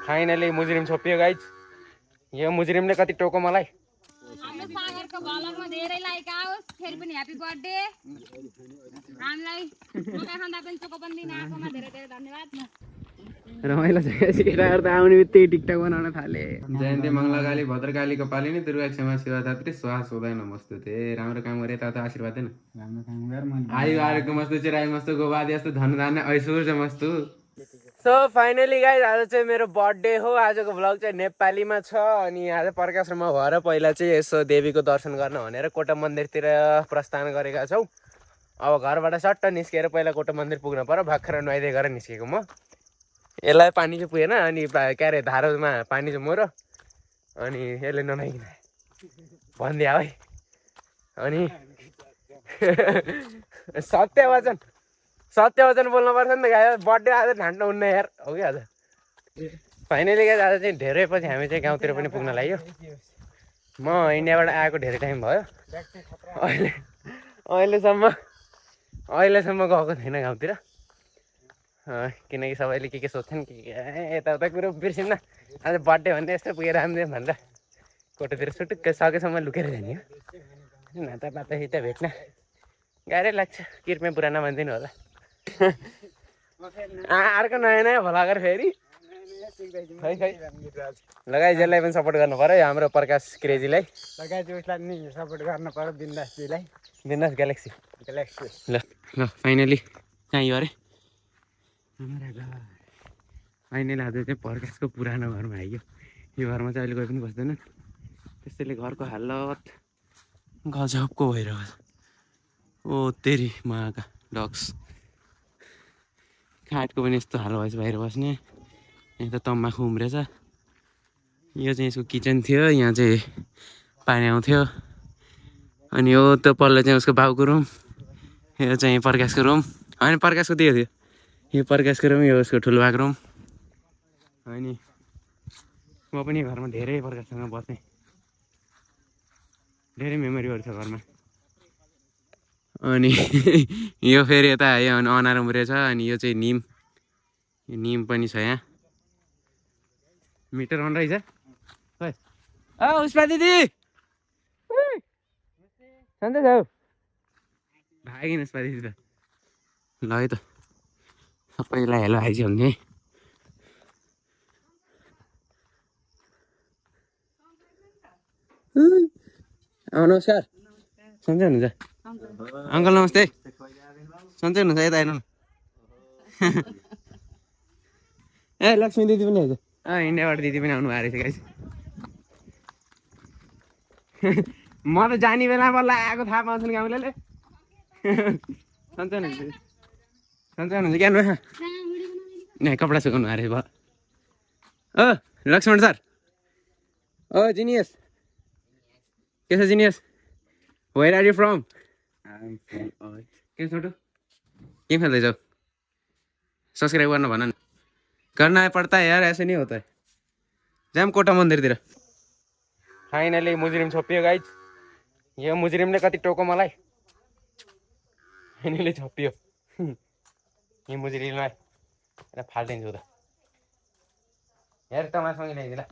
Finally मुजरिम छोपियो guys. यो मुजरिमले कति टोको मलाई। हाम्रो सागरको भ्लगमा धेरै लाइक आओस्। फेरि पनि ह्यापी बर्थडे। हामीलाई मकै खाँदा पनि चोको पनि दिन आएकोमा धेरै धेरै धन्यवाद। रमाइलो छ केटाहरू त आउने बित्तिकै टिकटक बनाउन थाले। जयन्ती मङ्गलकाली भद्रकालीको पालिनी दुर्गा क्षमा शिवरात्रि स्वास हुँदैन मस्तो थिए। राम्रो काम गरे त आशीर्वाद देन। राम्रो काम गर मन आयु आरोग्य मस्तो चिराई मस्तो गोबादी जस्तो धन धान्य ऐश्वर्य मस्तो। सो फाइनली गाइज आज चाहिँ मेरो बर्थडे हो। आजको भ्लग चाहिँ नेपालीमा छ। अनि आज प्रकाशमा भएर पहिला चाहिँ यसो देवीको दर्शन गर्न भनेर कोटा मन्दिरतिर प्रस्थान गरेका छौँ। अब घरबाट सट्ट निस्केर पहिला कोटा मन्दिर पुग्न पर्यो। भर्खर नुहाइदिए गरेर निस्केको म। यसलाई पानी चाहिँ पुगेन। अनि के अरे धारोमा पानी चाहिँ मरो अनि यसले ननुहाइकन भनिदियो है। अनि सत्य वचन बोल्नु पर्छ नि त गाई। बर्थडे आज ढाँट्नु हुन्न यार हो कि आज। फाइनली गाई आज चाहिँ धेरै पछि हामी चाहिँ गाउँतिर पनि पुग्न लाग्यो। म इन्डियाबाट आएको धेरै टाइम भयो। अहिलेसम्म गएको थिएन गाउँतिर। किनकि सबैले के सोध्छन् के यताउता कुरो बिर्सिन्न। आज बर्थडे भन्ने यस्तो पुगेर हामीले भनेर कोटोतिर सुटुक्क सकेसम्म लुकेर जाने हो। नातापातासित भेट्न गाह्रै लाग्छ। कृपया पुरानो भनिदिनु होला। अर्को नयाँ नयाँ भ्लगर फेरि खै लगाइ जेललाई पनि सपोर्ट गर्नु पर्यो। हाम्रो प्रकाश क्रेजीलाई लगाइ उसलाई नि सपोर्ट गर्नु पर्यो। बिन्दासजीलाई बिन्दास ग्यालेक्सी ल ल फाइनली कहाँ यो अरे फाइनली आज चाहिँ प्रकाशको पुरानो घरमा आइयो। यो घरमा चाहिँ अहिले कोही पनि बस्दैन। त्यसैले घरको हालत गजबको भइरहेको छ। ओ तेरी माका डक्स खाटको पनि यस्तो हाल भएछ बाहिर बस्ने। यहाँ त तम्बाखु उम्रेछ। यो चाहिँ यसको किचन थियो। यहाँ चाहिँ पानी आउँथ्यो। अनि यो त पल्लो चाहिँ उसको बाउको रुम। यो चाहिँ प्रकाशको रुम होइन प्रकाशको त्यो थियो। यो प्रकाशको रुम यो उसको ठुलो बाको रुम। अनि म पनि घरमा धेरै प्रकाशसँग बसेँ। धेरै मेमोरीहरू छ घरमा। अनि यो फेरि यता यो अनार उम्रेछ। अनि यो चाहिँ निम पनि छ यहाँ। मिटर अन रहेछ खै उस्मा दिदी सन्चै छौ भागिन उस्मा दिदी त ल है त सबैलाई हेलो हाइजी हुन्थे। नमस्कार सन्चै हुनुहुन्छ अङ्कल नमस्ते सन्चै हुनुहुन्छ यता हेर्नु ए लक्ष्मी दिदी पनि आइज। इन्डियाबाट दिदी पनि आउनु भएको रहेछ गाइस। म त जाने बेला बल्ल आएको थाहा पाउँछन् गाउँले सन्चै हुनुहुन्छ सन्चै हुनुहुन्छ क्या न कपडा सुकाउनु आएको भयो। लक्ष्मण सर जिनियस के छ genius where are you from के छोटो के खेल्दैछौ सब्सक्राइब गर्न भन न करना पड़ता है यार ऐसे नहीं होता है। जाम कोटा मन्दिरतिर फाइनली मुजरिम छोपियो गाइज। यो मुजरिमले कति टोको मलाई। फाइनली छोपियो यो मुजरिमलाई फाल्टिदिन्छु त हेर तँलाई ल्याइदिएला।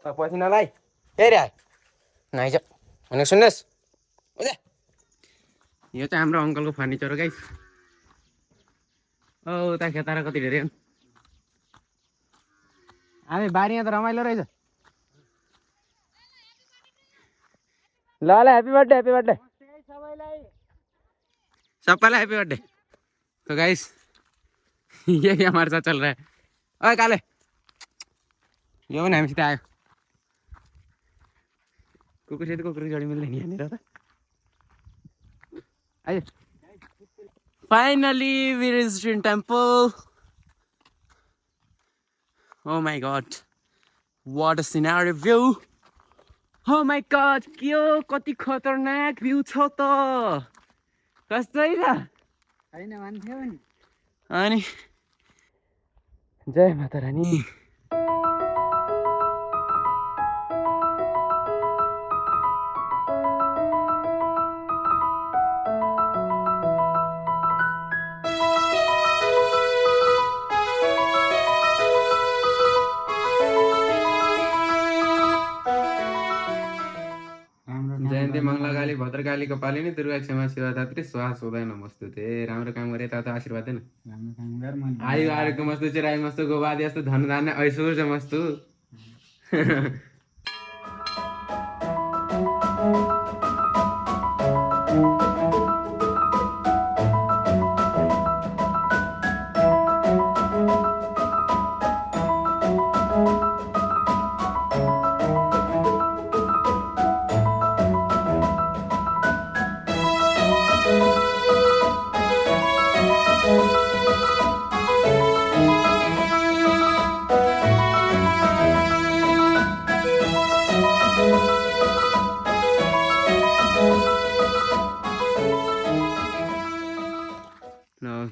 पसिनालाई हेरे नाइज भनेको सुन्नुहोस् यो चाहिँ हाम्रो अङ्कलको फर्निचर हो गाइस। उता खेतारा कति धेरै हामी बारीमा त रमाइलो रहेछ। ल ह्याप्पी बर्थडे सबैलाई ह्याप्पी बर्थडे। तो गाइस यही हमारे साथ चल रहा है। ओए काले यो पनि हामीसित आयो। कुकुरसित कुकुरको जोडी मिल्दैन यहाँनिर त। आइज finally we reached in temple. Oh my god what a scenario view. Oh my god के हो कति खतरनाक भ्यू छ त कस्तै छ हैन मान्छे पनि। अनि जय माता रानी। भद्रकालीको पालिनी दुर्गा क्षमा शिवधात्री स्वाहा सोधा नमस्तुते। राम्रो काम गरे ता आशीर्वाद देन। आयु आरोग्यमस्तु चिरायुमस्तु गोबादियस्तु धन धान्य ऐश्वर्यमस्तु।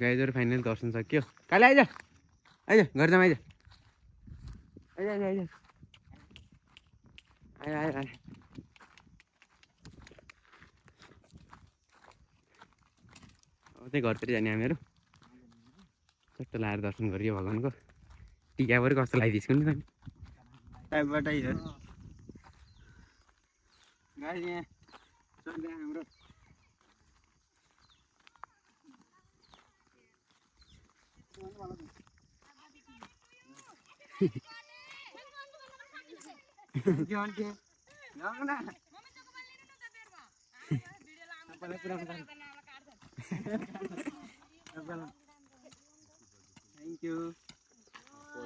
गाइजहरू फाइनल दर्शन सक्यो। काले आइज आइज घर जाऊँ आइज आइज आइज आइज आइज आइज आइज अब चाहिँ घरतिर जाने हामीहरू चट्ट लाएर दर्शन गरियो भगवान्को। टिका पनि कस्तो लगाइदिएको नि टाइपबाट हाम्रो थ्याङ्क यू।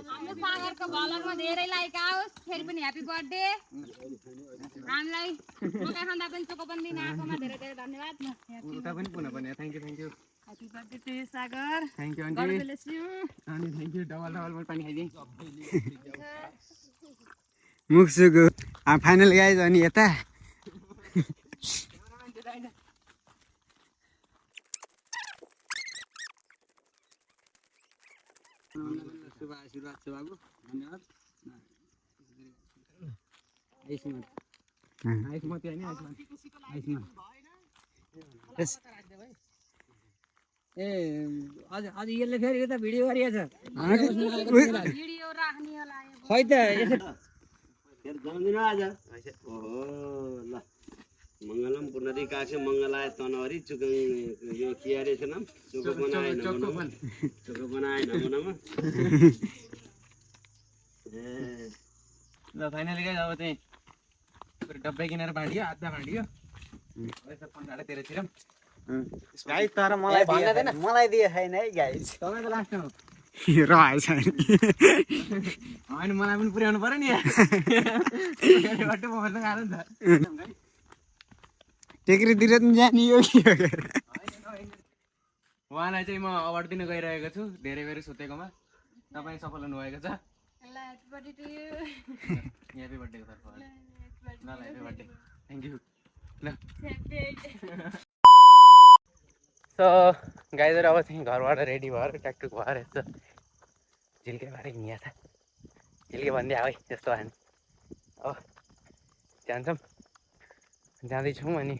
हाम्रो सागरको भ्लगमा धेरै लाइक आओस्। फेरि पनि ह्यापी बर्थडे। हामीलाई मकै खाँदा पनि चोको पनि दिन आएकोमा धेरै धेरै धन्यवाद। उता पनि पुनः पनि thank you thank you. Happy birthday to Sagar. Thank you God aunty. bless you। अनि थ्याङ्क यू डबल डबल पानी खाइदिएँ। मुक्सुको फाइनल गाइज। अनि यता शुभ आशीर्वाद छ बाबु, धन्यवाद। आयुष्मती होइन आयुष्मती ए अझ अझ यसले फेरि यता भिडियो गरिएछ भिडियो राख्ने होला यो। खै त यसो जन्मदिन आज ओहो ल मङ्गलम पुनरी कासे मङ्गलाय तनहरी चुकङ यो कियारे छ नाम चोको बनाए नमोनमा ल फाइनली गाइस अब चाहिँ डब्बा किनेर बाँडियो आधा बाँडियो तेह्रतिर गाइस। तर मलाई दिए छैन है गाइस। तपाईँ त लास्ट हो रहेछ होइन मलाई पनि पुर्याउनु पऱ्यो नि बाटो पकाउनु गाह्रो नि त। टेक्रीतिर पनि जाने यो उहाँलाई चाहिँ म अवार्ड दिन गइरहेको छु धेरै बेर सोधेकोमा। तपाईँ सफल हुनुभएको छ। ल happy birthday to you. Happy बर्थडेको तर्फबाट ल ह्यापी बर्थडे थ्याङ्क यू ल। सो गाइजहरू अब चाहिँ घरबाट रेडी भएर ट्याकटुक भएर यस्तो झिल्के भएर हिँडिया छ। झिल्के भनिदियो है त्यस्तो हामी अब जान्छौँ जाँदैछौँ अनि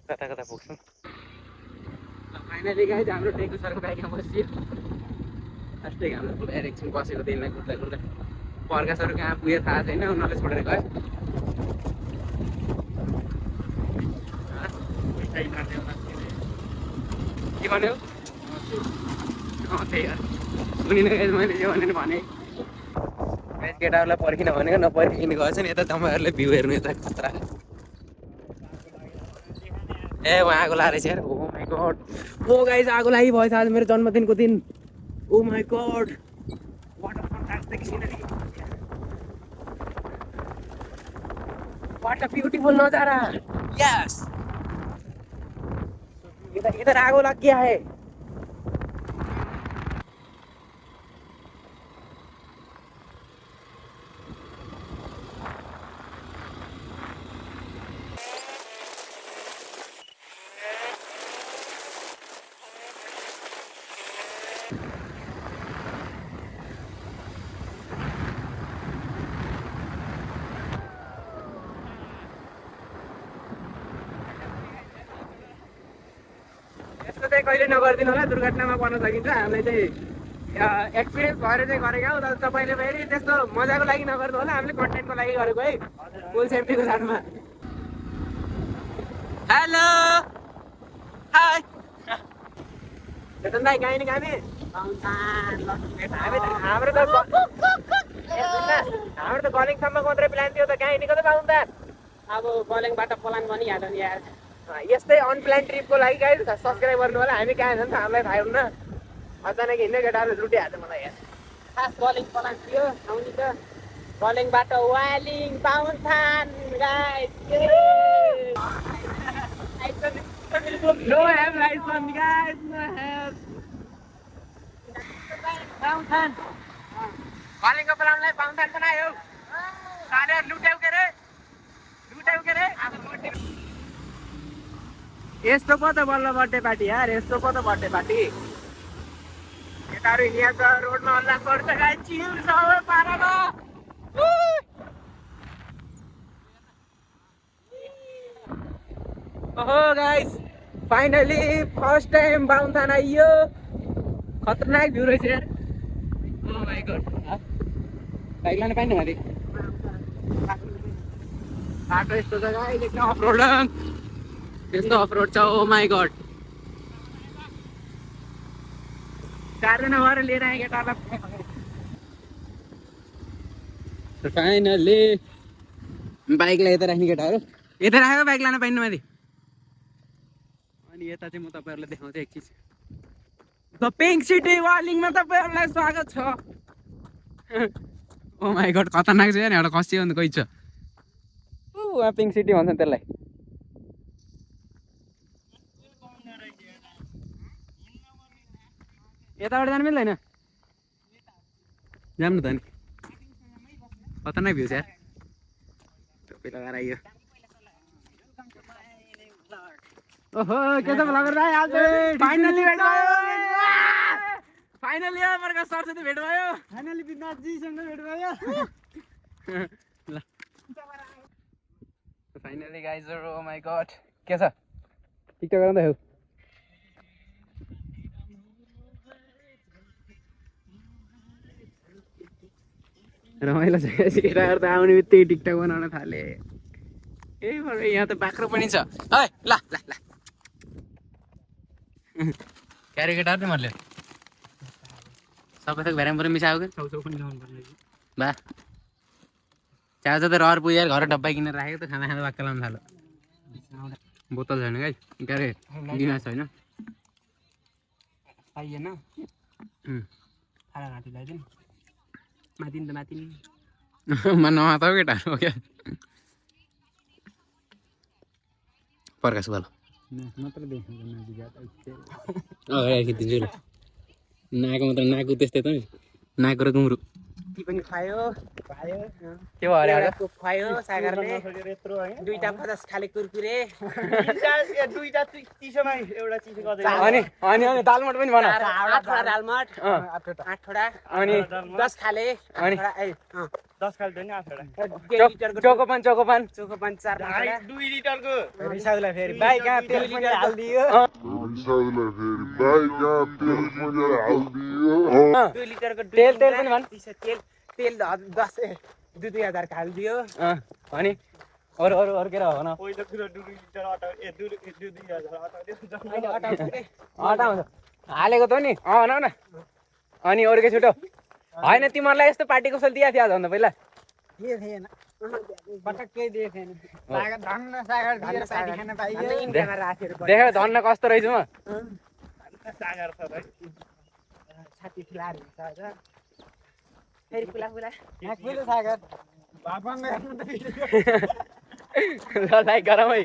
कता कता पुग्छौँ। फाइनली गाइज हाम्रो टेकु सरको बाइकमा बसियो। लास्टै हाम्रो पुऱ्याएर एकछिन बसेको दिनलाई कुद्दा कुद्दा पर्का सर कहाँ पुग्यो थाहा छैन उनीहरूले छोडेर गयो। के भन्यो त्यही हो सुनिनँ गाइज मैले यो भनेर भने गाइज केटाहरूलाई पर्खिन भनेको नपर्खिने गएछ नि। यता तपाईँहरूले भ्यू हेर्नु यता खतरा ए वहाँ आगो लाएर चाहिँ oh my God oh guys आगो लागिभएछ आज मेरो जन्मदिनको दिन। Oh my God what a fantastic scenery what a beautiful नजारा। यस इधर आगो लग गया है। यस्तो चाहिँ कहिले नगरिदिनु होला दुर्घटनामा पर्न सकिन्छ। हामीलाई चाहिँ एक्सपिरियन्स भएर चाहिँ गरेको हो। तर तपाईँले फेरि त्यस्तो मजाको लागि नगर्नु होला। हामीले कन्टेन्टको लागि गरेको है फुल सेफ्टीको साथमा। हेलो हाय दाइ कहीँ हामी हाम्रो त कलिङसम्मको मात्रै प्लान थियो त कहीँ निको त पाउँदा अब कलिङबाट प्लान बनिहाल्यो नि यार यस्तै अनप्लान ट्रिपको लागि गाइस सब्सक्राइब गर्नु होला हामी कहाँ जान्छ हामीलाई थाहा हुन्न अचानक हिँड्ने केटाहरू लुटिहाल्छ मलाई यार खास कलिङ प्लान थियो आउने त कलिङबाट वालिङ पाउन्थान guys no have licence guys no have पाउन्थान कलिङको प्लानलाई पाउन्थान बनायो साले लुट्याउ के रे यस्तो पो त बल्ल बर्थडे पार्टी यार यस्तो पो त बर्थडे पार्टी केटाहरू हिँडिया छ रोडमा हल्ला पर्छ गाइस चिल सबै पारामा ओहो गाइस फाइनली फर्स्ट टाइम बाउन्थान आइयो खतरनाक भ्यू रहेछ यार ओ माय गॉड बाइक लान पाइन्न माथि बाटो यस्तो छ गाइस एकदम अफरोड यस्तो अफरोड छ ओ माय गॉड चारजना भएर लिएर आएँ केटालाई फाइनली बाइकलाई यता राख्ने केटाहरू यता राखेको बाइक लान पाइन्न माथि अनि यता चाहिँ म तपाईँहरूलाई देखाउँछु एक चिज द पिङ्क सिटी वालिङमा तपाईँहरूलाई स्वागत छ ओ माय गॉड खतरनाक छ नि एउटा खसी अन्त कोही छ ऊ पिङ्क सिटी भन्छ त्यसलाई यताबाट जानु मिल्दैन जाऊँ न त नि खतरनाक भ्यू छ यार टोपी लगाएर आइयो ओहो के छ भ्लगर दाइ आज फाइनली भेट भयो फाइनली अर्का सरस्वती भेट भयो फाइनली विनाथजीसँग भेट भयो ल finally guys oh my God के छ टिकटक गर्दै हो रमाइलो छ केटाहरू त आउने बित्तिकै टिकटक बनाउन थाले ए यहाँ त बाख्रो पनि छ है ल ल ल क्यारे केटाहरू नि मर्ल्यो सबै थोक भेराम पऱ्यो मिसाएको छेउछेउ पनि ल्याउनु पर्ने बा चाहे त रहर पुगेर घर डब्बा किनेर राखेको त खाना खाँदा बाक्क लाउनु थाल्यो बोतल छैन गाई क्यारे गिलास छैन पाइएन खाना घाँटी ल्याइदिनु माथिन त माथिन म नमाताउ केटाहरू क्या प्रकाश बोल मात्र खिचिदिन्छु ल नाको मात्र नाकु त्यस्तै त नि नाक र गुन्द्रु ती पनि खायो के भयो अरे खुवायो सागरले दुईटा 50 खाले कुरकुरे दुईटा चिसोमा एउटा चिसो गर्दै अनि अनि अनि दालमट पनि बना 8 वटा दालमट 8 वटा अनि 10 खाले अनि 10 खाले नि 8 वटा चोकोपान 4 वटा 2 लिटरको रिसाउला फेरि बाइक कहाँ तेल पनि हाल्दियो 2 लिटरको तेल पनि भन तेल 10,000 हालिदियो अनि अरू अरू अरू के हो न पहिलो कुरो 2 लिटर अटा 2,000 अटा हुन्छ हालेको त नि भन न अनि अरू के छुटो होइन तिमीहरूलाई यस्तो पार्टी कसल दिएको थियो आजभन्दा पहिला के थिएन पटक्कै दिएको थिएन सागर धन्न सागर दिएर पार्टी खान पाइयो देख धन्न कस्तो रहेछ म सागर छ भाइ छाती फिलार हुन्छ आज फेरि फुला एकले सागर बाबा ल लाइक गरौँ है